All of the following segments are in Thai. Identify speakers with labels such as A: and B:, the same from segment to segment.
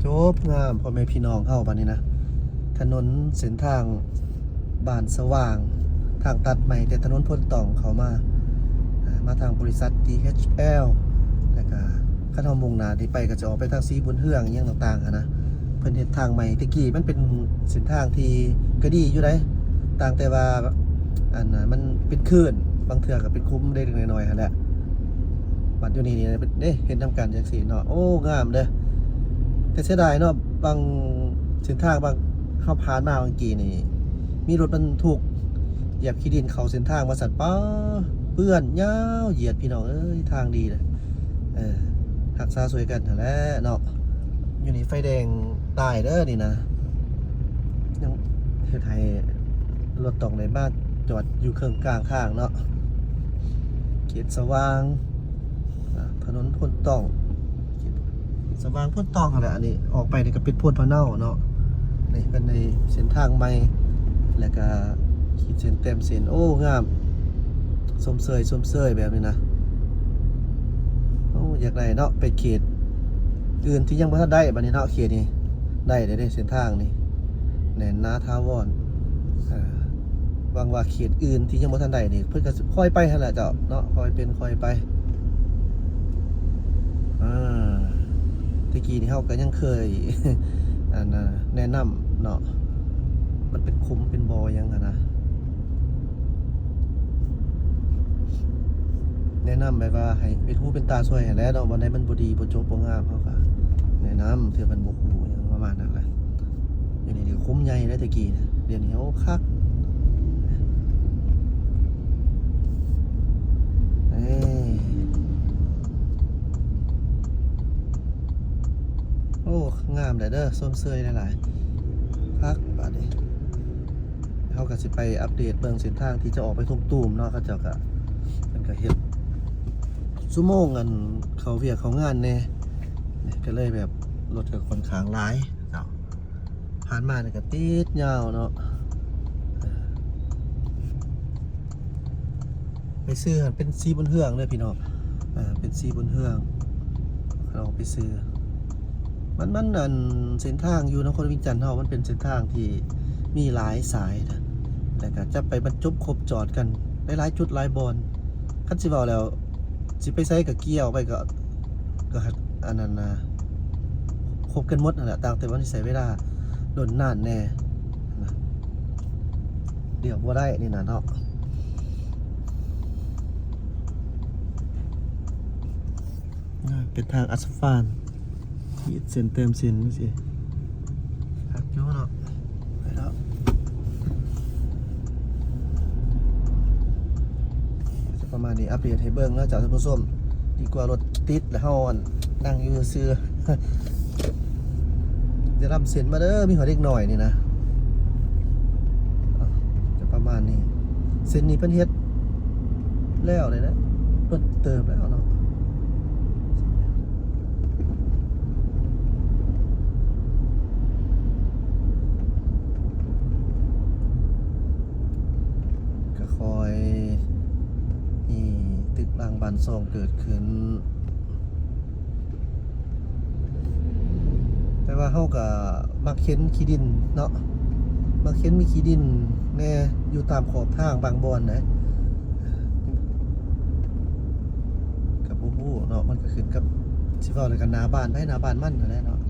A: จบงามพ่อแม่พี่น้องเข้าบัดนี้นะถนนเส้นทางบ้านสว่างทางตัดใหม่แต่ถนนพ้นต่องเขามาทางบริษัท DHL แล้วก็ขั้นทางมุ่งหน้าที่ไปก็จะออกไปทางสีบุญเฮืองอยังต่างๆนะเพิ่นเฮ็ดทางใหม่ตะกี้มันเป็นเส้นทางที่ก็ดีอยู่ได้ต่างแต่ว่ามันเป็นคลื่นบางเทื่อก็เป็นคุ้มได้เล็กน้อยๆหั่นแหละบัดอยู่นี่เด้เห็นทำการจังซี่เนาะโอ้งามเด้อแต่เสียดายเนาะบางเส้นทางบางเข้าผ่านมาบางกีนี่มีรถบรรทุกเหยียบขี้ดินเขาเส้นทางมาสั่นป้าเปื้อนยาวเหยียดพี่น้องเอ้ยทางดีเลยหักษาสวยกันนั่นแหละเนาะอยู่นี่ไฟแดงตายเด้อนี่นะยังเฮ็ดให้รถต้องในบ้านจอดอยู่เครื่องกลางทางเนาะเขตสว่างถนนพ้นต้องสว่างพ้นต้องอะไรอันนี้ออกไปนี่ก็เป็นพ้นพะเนาเนาะนี่เป็นในเส้นทางใหม่แล้วก็ขีดเส้นเต็มเส้นโอ้งามสมเสยแบบนี้นะโอ้อยากได้เนาะไปเขตอื่นที่ยังไม่ทันได้บัดนี้เนาะเขตนี้ได้เส้นทางนี่แน่นนาทาวรวางว่าเขตอื่นที่ยังไม่ทันได้นี่เพิ่นก็ค่อยไปหั่นแหละเจ้าเนาะค่อยเป็นค่อยไปตะกี้นี่เฮาก็ยังเคยแนะนำเนาะมันเป็นคุ้มเป็นบอยังนะแนะนำแบบว่าให้เป็นหูเป็นตาช่วยให้แล้วเนาะวันใดมันบ่ดีบ่จบบ่งามเฮาก็แนะนำเทื่อมันบ่ฮู้หยังประมาณนั้นแหละอยู่นี่คุ้มใหญ่แล้วตะกี้เนี่ยเดี๋ยวนี้เฮาคักโอ้งามเลยเด้อส้มเสยหลายๆพักบาดนี้เขาก็สิไปอัปเดตเบิ่งเส้นทางที่จะออกไปทุ่งตูมเนาะเขาเจ้าก็มันก็เฮ็ดชั่วโมงกันเขาเวียกเขางานแน่ก็เลยแบบรถก็ค่อนข้างหลายเนาะผ่านมาเนี่ยก็ติดยาวเนาะไปซื้อเป็นซีบนเฮืองเลยพี่น้องเป็นซีบนเฮืองเราไปซื้อมันเส้นทางอยู่นครวิงจันทร์เฮามันเป็นเส้นทางที่มีหลายสายนะแต่ก็จะไปบรรจบครบจอดกันหลายจุดหลายบอนคันสิเว้าแล้วสิไปใช้กับเกี่ยวไปก็อันนั้นนะครบกันหมดนั่นแหละต่างแต่ว่าสิใช้เวลาโดนนานแน่นะเดี๋ยวบ่ได้นี่นะเนาะเป็นทางอัสฟัลต์ขีดเส้นเติมเส้นนี่สิหักโยเนาะไปแล้วจะประมาณนี้อัปเดตให้เบิ่งแล้วจากท่านผู้ชมดีกว่ารถติดแล้วเฮานั่งอยู่ซื่อจะรับเส้นมาเด้อมีหัวเด็กหน่อยนี่นะจะประมาณนี้เส้นนี้เพิ่นเฮ็ดแล้วเลยนะรถเติมแล้วเนาะตึกรางบันซองเกิดขึ้นแต่ว่าเฮาก็มักเข็นขี้ดินเนาะมักเข็นมีขี้ดินแน่อยู่ตามขอบทางบางบอนนะกับบ่ฮู้เนาะมันก็ขึ้นกับสิเว้าเลยกันหน้าบ้านไปหน้าบ้านมันนั่นแหละเนาะ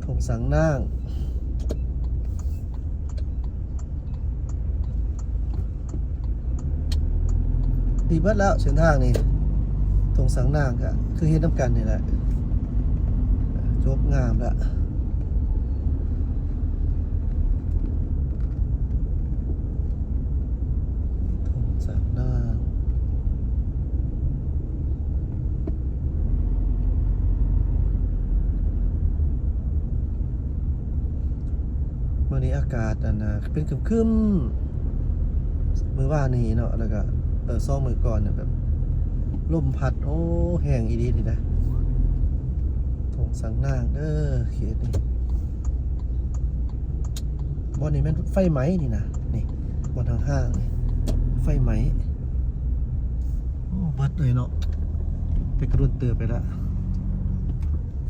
A: ทงสังนางดีเบิดแล้วเส้นทางนี่ตรงสังนางก็คือเฮ็ดน้ำกันนี่แหละจบงามแล้วตรงสังนางวันนี้อากาศเป็นครึ้มๆมื้อวานนี้เนาะแล้วก็ซ่องมือก่อนเนี่ยแบบลมพัดโอ้แห้งอีดีนี่นะถงสังนางเด้อเขตนี่บอนนี่แม่นไฟไหมนี่นะนี่บอนทางห้างนี่ไฟไหมโอ้บัดเลยเนาะไปกระดุนเตือไปละ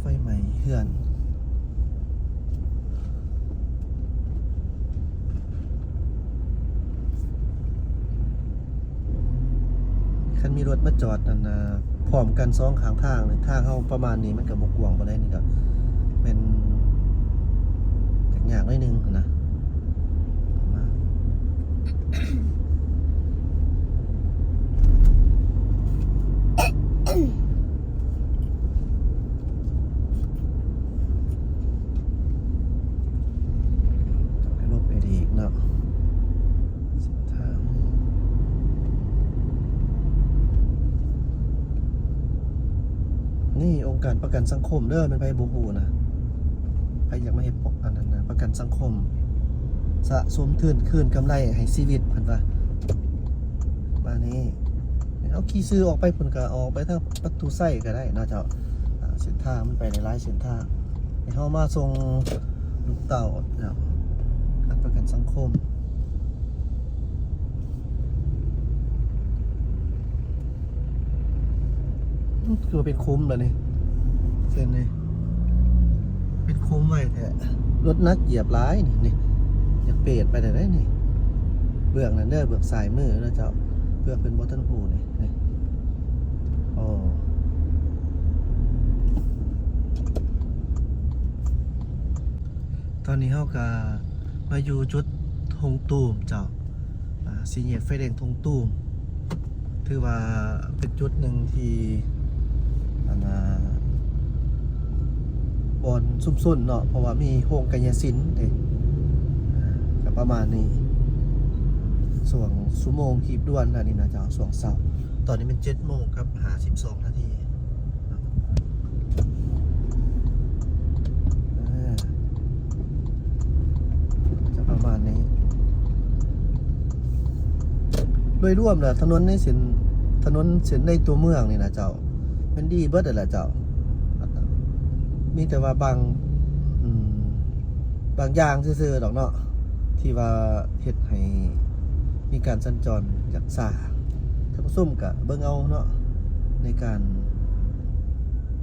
A: ไฟไหม้เฮือนคันมีรถมาจอดนั่นนะพร้อมกันสองข้างทางเลยทางเฮาประมาณนี้มันก็บ่กว้างบ่ได้นี่ก็เป็นจักอย่างน้อยนึงนะมาไปลบไปดีอีกเนาะเส้นทางนี่องค์การประกันสังคมเด้อเป็นไผบ่ฮู้นะไผอยากมาเฮ็ดอันนั้นนะประกันสังคมสะสมทุนคืนกำไรให้ชีวิตเพิ่นว่ามานี่เอาขี่ซื้อออกไปเพิ่นก็ออกไปทางประตูไส้ก็ได้เนาะเจ้าเส้นทางมันไปในหลายเส้นทางให้เฮามาส่งลูกเต้าเนาะการประกันสังคมคือว่าเป็นคุ้มแล้วนี่เส้นนี้เป็นคุ้มไว้แท้รถนักเหยียบหลายนี่อยากเปรตไปได้นี่เบื้องนั้นเด้อเบื้องซ้ายมือนะเจ้าเพื่อเป็นบ่ทันฮู้นี่อ๋อตอนนี้เฮาก็มาอยู่จุดธงตูมเจ้าสี่แยกไฟแดงธงตูมถือว่าเป็นจุดหนึ่งที่บอนซุ่มซุ่นเนาะเพราะว่ามีโฮงกายสินเด็กก็ประมาณนี้ส่วงชั่วโมงขีบด้วนนะนี่นะเจ้าส่วงเสาร์ตอนนี้เป็น7 โมงครับ52 นาทีจะประมาณนี้โดยรวมนะถนนในเส้นในตัวเมืองนี่นะเจ้าเป็นดีเบิดเลยแหละเจ้ามีแต่ว่าบางอย่างซื่อๆดอกเนาะที่ว่าเฮ็ดให้มีการสัญจรจากซ่าท่านผู้ชมก็เบิ่งเอาเนาะในการ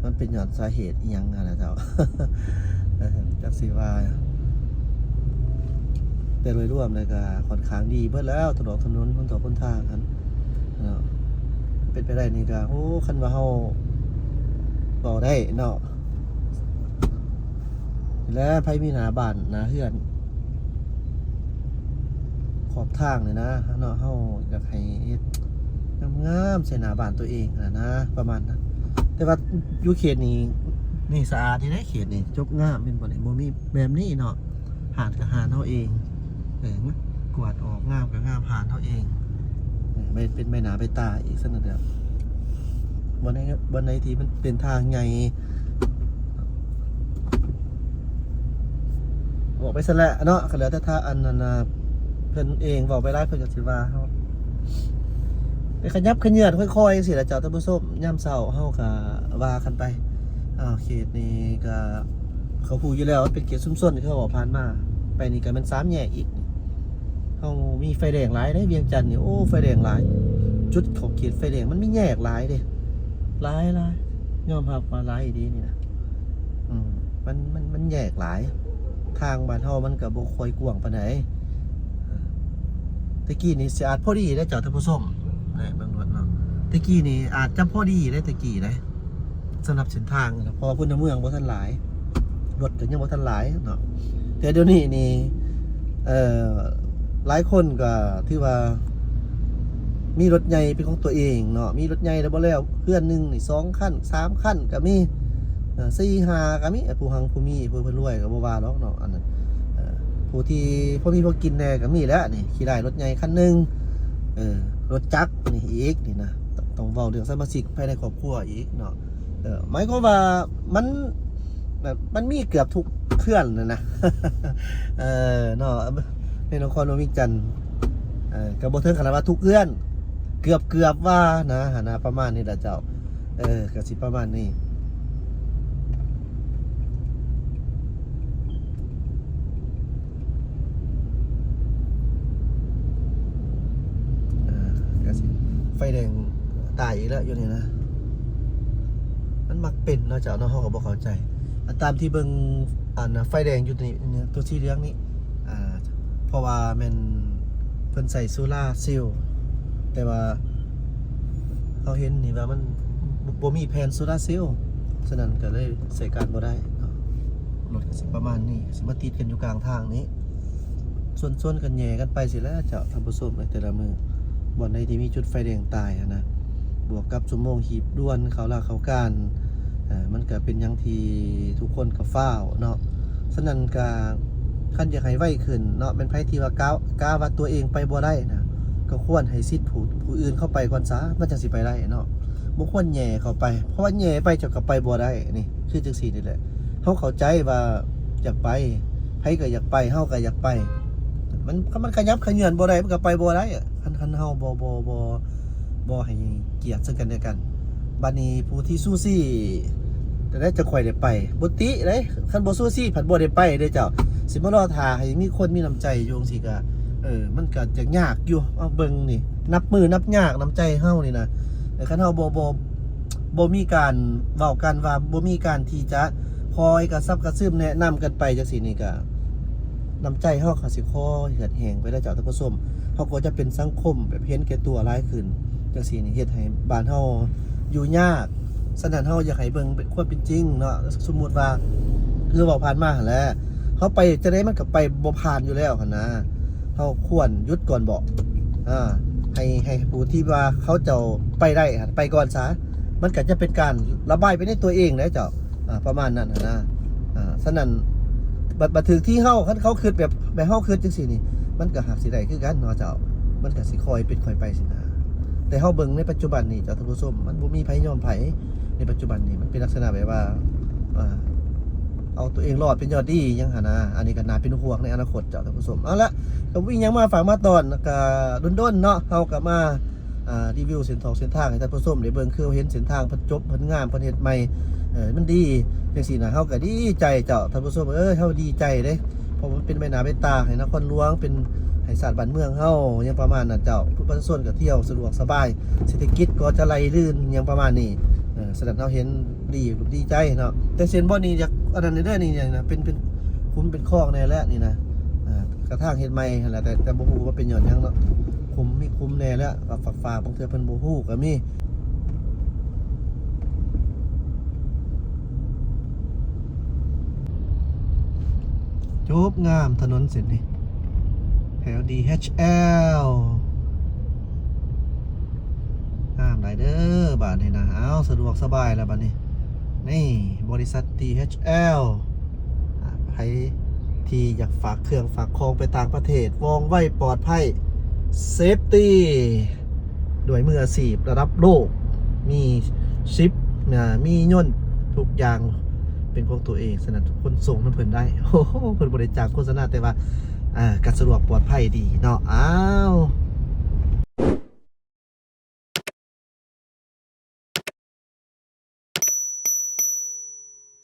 A: มันเป็นย้อนสาเหตุอีหยังนะเจ้า จักสิว่าแต่โดยรวมเลยก็ค่อนข้างดีเบิดแล้วถนนหนทางกันเนาะเป็นไปได้นี่ก็โอ้คันว่าเฮาเว้าได้เนาะแล้วไผมีหน้าบ้านหน้าเฮือนขอบทางเลยนะเนาะเฮาอยากให้เฮ็ดงามๆใส่หน้าบ้านตัวเองนะประมาณนั้นแต่ว่าอยู่เขตนี่สะอาดที่ไหนเขตนี่จบงามเป็นบ่ได้บ่มีแบบนี้เนาะหาดก็หาเฮาเองกวาดออกงามก็งามหาดเฮาเองไม่เป็นใบหน้าใบตาอีกซั่นน่ะเด้อบ่ในที่มันเป็นทางใหญ่บอกไปซะแล้วเนาะก็แล้วแต่ถ้าอันนั้นเพิ่นเองบอกไปได้เพิ่นก็สิว่าเฮาไปขยับขยื่นค่อยๆสิล่ะเจ้าท่านผู้ชมยามเช้าเฮาก็ว่ากันไปเขตนี้ก็เขาพูดอยู่แล้วเป็นเขตชุมชนที่เขาบอกผ่านมาไปนี่ก็มัน3 แยกอีกเฮามีไฟแดงหลายได้เวียงจันทน์นี่โอ้ไฟแดงหลายจุดของเขตไฟแดงมันมีแยกหลายเด้หลายยอมรับว่าหลายดีนี่นะมันแยกหลายทางบ้านเฮามันก็บ่ค่อยกว้างปานใดตะกี้นี่สิอาจพอดีได้เจ้าท่านผู้ชมเบิ่งรถเนาะตะกี้นี่อาจจะพอดีได้ตะกี้นะสำหรับเส้นทางเพราะว่าพื้นเมืองบ่ทันหลายรถก็ยังบ่ทันหลายเนาะแต่เดี๋ยวนี้นี่หลายคนก็ถือว่ามีรถใหญ่เป็นของตัวเองเนาะมีรถใหญ่แล้วบ่แล้วเพื่อนนึงนี่2 คัน3 คันก็มี4 5ก็มีผู้หังผู้มีผู้เพิ่นรวยก็บ่ว่าหรอกเนาะอันนั้นผู้ที่พอมีพอกินแน่ก็มีแล้วนี่ขี่ได้รถใหญ่คันนึงรถจักรนี่อีกนี่นะต้องเว้าเรื่องสมาชิกภายในครอบครัวอีกเนาะหมายความว่ามันแบบมันมีเกือบทุกเคลื่อนนะเนาะในนครหลวงวิจันทร์ก็บ่ถึงขนาดว่าทุกเคลื่อนเกือบว่านะประมาณนี้ล่ะเจ้าก็สิประมาณนี้ไฟแดงตายอีกแล้วอยู่นี่นะ มันมักเป็นเนาะเจ้าเนาะเฮาก็บ่เข้าใจอันตามที่เบิ่งอันน่ะไฟแดงอยู่นี่เนี่ยตัวสีเหลืองนี่เพราะว่าแม่นเพิ่นใส่โซล่าร์เซลล์แต่ว่าเขาเห็นนี่ว่ามันบ่มีแผนโซล่าร์เซลล์ฉะนั้นก็เลยใส่การบ่ได้เนาะรถก็สิประมาณนี้สิมาติดกันอยู่กลางทางนี้ส่วนๆกันแย่กันไปสิแล้วเจ้าท่านผู้ชมในแต่ละมื้อบ่อนใดที่มีจุดไฟแดงตายนะบวกกับชั่วโมงหีบด่วนเขาลาเขาการมันก็เป็นอย่างที่ทุกคนก็ฟ้าวเนาะฉะนั้นก็คันอยากให้ไวขึ้นเนาะเป็นไผที่ว่ากล้าว่าตัวเองไปบ่ได้นะก็ควรให้สิทธิ์ผู้อื่นเข้าไปก่อนซะมันจังสิไปได้เนาะบ่ควรแหย่เข้าไปเพราะว่าแหย่ไปจะก็ไปบ่ได้นี่คือจังซี่นี่แหละเฮาเข้าใจว่าอยากไปไผก็อยากไปเฮาก็อยากไปมันขยับขยื่นบ่ได้มันก็ไปบ่ได้คันเฮาบ่ให้เกียรติซึ่งกันและกันบัดนี้ผู้ที่สู้ซี่จะได้จะค่อยได้ไปบ่ติเด้คันบ่สู้ซี่ผัดบ่ได้ไปเด้เจ้าสิมารอท่าให้มีคนมีน้ำใจอยู่จังซี่ก็มันก็จะยากอยู่เอาเบิ่งนี่นับมือนับยากน้ำใจเฮานี่นะแต่คันเฮาบ่มีการเว้ากันว่าบ่มีการที่จะคอยกระซับกระซืมแนะนำกันไปจังซี่นี่ก็น้ำใจเฮาก็สิค่อยเหือดแห้งไปได้เจ้าท่านผู้ชมเฮาก็จะเป็นสังคมแบบเห็นแก่ตัวหลายขึ้นจังซี่นี่เฮ็ดให้บ้านเฮาอยู่ยากฉะนั้นเฮาอยากให้เบิ่งเป็นความเป็นจริงเนาะสมมุติว่าคือเว้าผ่านมาหั่นแหละเฮาไปจะได้มันก็ไปบ่ผ่านอยู่แล้วหั่นนะเฮาควรหยุดก่อนบ่ให้ผู้ที่ว่าเขาเจ้าไปได้ไปก่อนซะมันก็จะเป็นการระบายไปในตัวเองนะเจ้าประมาณนั้นนะฉะนั้นบัดถึงที่เฮาคันเขาคิดแบบเฮาคิดจังซี่นี่มันก็หักสิได้คือกันเนาะเจ้ามันก็สิค่อยเป็นค่อยไปสินะแต่เฮาเบิ่งในปัจจุบันนี่เจ้าท่านผู้ชมมันบ่มีไผยอมไผในปัจจุบันนี่มันเป็นลักษณะแบบว่าเอาตัวเองรอดเป็นยอดดียังหั่นนะอันนี้ก็น่าเป็นห่วงในอนาคตเจ้าท่านผู้ชมเอาละก็วิ่งยังมาฝากมาตอนก็ด้นๆเนาะเฮาก็มารีวิวเส้นทางให้ท่านผู้ชมได้เบิ่งคือเห็นเส้นทางเพิ่นจบเพิ่นงามเพิ่นเฮ็ดใหม่มันดีจังซี่นะเฮาก็ดีใจเจ้าท่านผู้ชมเฮาดีใจเด้เพราะมันเป็นแม่น้ำเป็นตาให้นครหลวงเป็นให้ศาสตร์บ้านเมืองเฮายังประมาณนั้นเจ้าทุกประชาชนก็เที่ยวสะดวกสบายเศรษฐกิจก็จะไหลลื่นยังประมาณนี้สำหรับเราเห็นดีใจเนาะแต่เส้นบ่นี้อยากอันนั้นได้นี่นะเป็นคุ้มเป็นคลองแน่แล้วนี่นะกระทั่งเฮ็ดใหม่หั่นแหละแต่บ่ฮู้ว่าเป็นหย่อนหยังเนาะคุ้มแน่แล้วฝากบางเทื่อเพิ่นบ่ฮู้ก็มีจบงามถนนเส้นนี้แถว DHL งามหลายเด้อบาดนี้นะเอาสะดวกสบายแล้วบาดนี้นี่บริษัท DHL ใครที่อยากฝากเครื่องฝากของไปต่างประเทศว่องไวปลอดภัยเซฟตี้ด้วยมืออาชีพระดับโลกมีชิปมีย่นทุกอย่างเป็นของตัวเองสนับทุกคนส่งน้ำเพิ่นได้โอ้โหเพิ่นบริจาคโฆษณาแต่ว่าการสะดวกปลอดภัยดีเนาะอ้าว